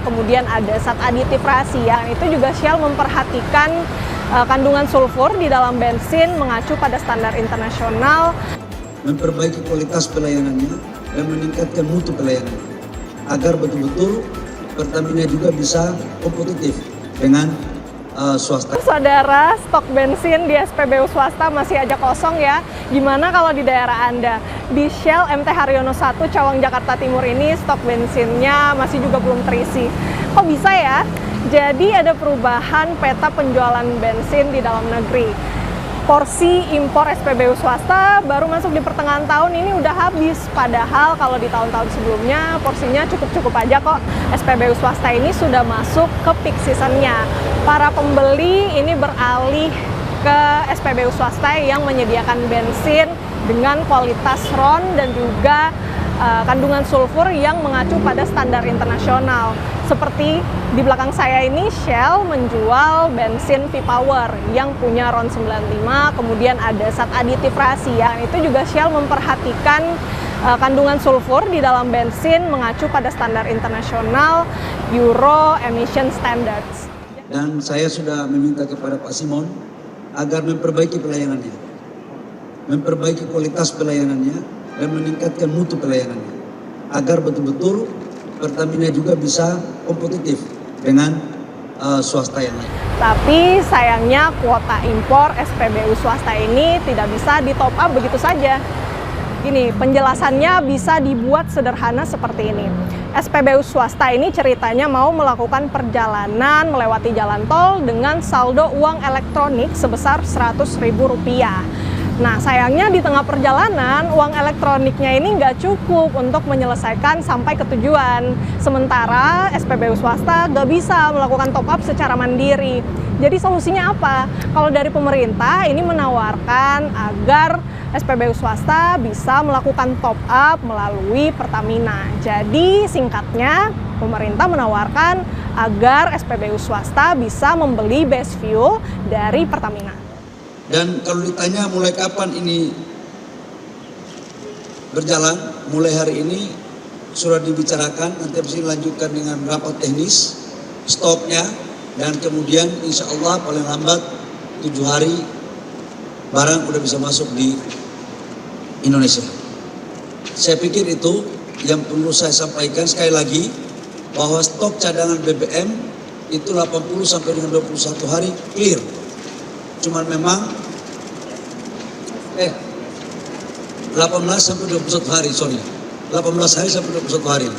kemudian ada zat aditif rahasia. Itu juga Shell memperhatikan kandungan sulfur di dalam bensin mengacu pada standar internasional. Memperbaiki kualitas pelayanannya dan meningkatkan mutu pelayanan agar betul-betul Pertamina juga bisa kompetitif dengan swasta. Saudara, stok bensin di SPBU swasta masih aja kosong ya. Gimana kalau di daerah Anda? Di Shell MT Haryono 1 Cawang Jakarta Timur ini stok bensinnya masih juga belum terisi. Kok bisa ya? Jadi ada perubahan peta penjualan bensin di dalam negeri. Porsi impor SPBU swasta baru masuk di pertengahan tahun ini udah habis. Padahal kalau di tahun-tahun sebelumnya porsinya cukup-cukup aja kok. SPBU swasta ini sudah masuk ke peak seasonnya. Para pembeli ini beralih ke SPBU swasta yang menyediakan bensin dengan kualitas RON dan juga kandungan sulfur yang mengacu pada standar internasional. Seperti di belakang saya ini, Shell menjual bensin V-Power yang punya RON 95, kemudian ada zat aditif rahasia. Itu juga Shell memperhatikan kandungan sulfur di dalam bensin mengacu pada standar internasional Euro Emission Standards. Dan saya sudah meminta kepada Pak Simon agar memperbaiki pelayanannya, memperbaiki kualitas pelayanannya, dan meningkatkan mutu pelayanannya, agar betul-betul Pertamina juga bisa kompetitif dengan swasta yang lain. Tapi sayangnya kuota impor SPBU swasta ini tidak bisa di top up begitu saja. Gini, penjelasannya bisa dibuat sederhana seperti ini. SPBU swasta ini ceritanya mau melakukan perjalanan melewati jalan tol dengan saldo uang elektronik sebesar Rp100.000. Nah, sayangnya di tengah perjalanan, uang elektroniknya ini nggak cukup untuk menyelesaikan sampai ke tujuan. Sementara SPBU swasta nggak bisa melakukan top up secara mandiri. Jadi solusinya apa? Kalau dari pemerintah ini menawarkan agar SPBU swasta bisa melakukan top up melalui Pertamina. Jadi singkatnya, pemerintah menawarkan agar SPBU swasta bisa membeli base fuel dari Pertamina. Dan kalau ditanya mulai kapan ini berjalan, mulai hari ini sudah dibicarakan, nanti bisa dilanjutkan dengan rapat teknis, stoknya, dan kemudian insya Allah paling lambat 7 hari barang udah bisa masuk di Indonesia. Saya pikir itu yang perlu saya sampaikan sekali lagi, bahwa stok cadangan BBM itu 80 sampai dengan 21 hari clear. Cuman memang 18 sampai 21 hari, 18 hari sampai 21 hari.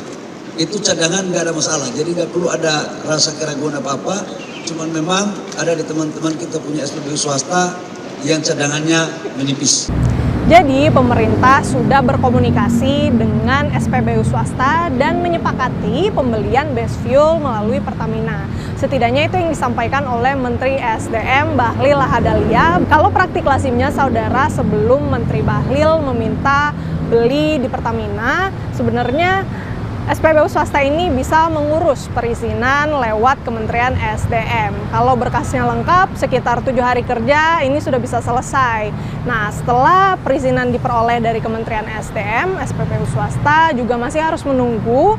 Itu cadangan nggak ada masalah, jadi nggak perlu ada rasa keraguan apa-apa. Cuman memang ada di teman-teman kita punya SPBU swasta yang cadangannya menipis. Jadi pemerintah sudah berkomunikasi dengan SPBU swasta dan menyepakati pembelian base fuel melalui Pertamina. Setidaknya itu yang disampaikan oleh Menteri SDM Bahlil Lahadalia. Kalau praktik lazimnya saudara, sebelum Menteri Bahlil meminta beli di Pertamina, sebenarnya SPBU swasta ini bisa mengurus perizinan lewat Kementerian SDM. Kalau berkasnya lengkap, sekitar 7 hari kerja ini sudah bisa selesai. Nah, setelah perizinan diperoleh dari Kementerian SDM, SPBU swasta juga masih harus menunggu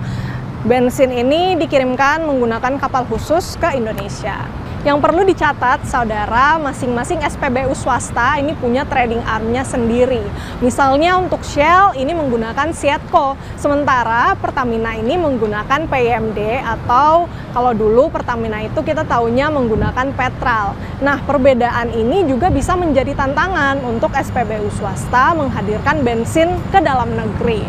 bensin ini dikirimkan menggunakan kapal khusus ke Indonesia. Yang perlu dicatat, saudara, masing-masing SPBU swasta ini punya trading arm-nya sendiri. Misalnya untuk Shell ini menggunakan Sietco, sementara Pertamina ini menggunakan PYMD, atau kalau dulu Pertamina itu kita taunya menggunakan Petral. Nah, perbedaan ini juga bisa menjadi tantangan untuk SPBU swasta menghadirkan bensin ke dalam negeri.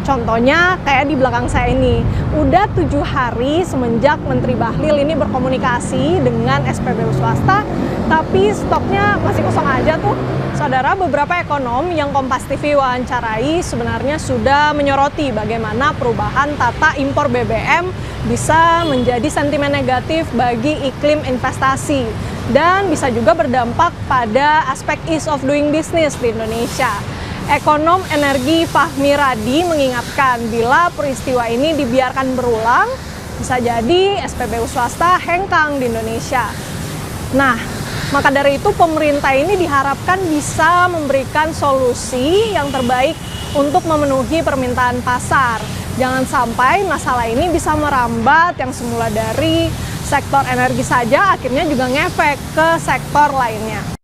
Contohnya kayak di belakang saya ini, udah 7 hari semenjak Menteri Bahlil ini berkomunikasi dengan SPBU swasta, tapi stoknya masih kosong aja tuh. Saudara, beberapa ekonom yang Kompas TV wawancarai sebenarnya sudah menyoroti bagaimana perubahan tata impor BBM bisa menjadi sentimen negatif bagi iklim investasi dan bisa juga berdampak pada aspek ease of doing business di Indonesia. Ekonom energi Fahmi Radi mengingatkan bila peristiwa ini dibiarkan berulang, bisa jadi SPBU swasta hengkang di Indonesia. Nah, maka dari itu pemerintah ini diharapkan bisa memberikan solusi yang terbaik untuk memenuhi permintaan pasar. Jangan sampai masalah ini bisa merambat yang semula dari sektor energi saja akhirnya juga ngefek ke sektor lainnya.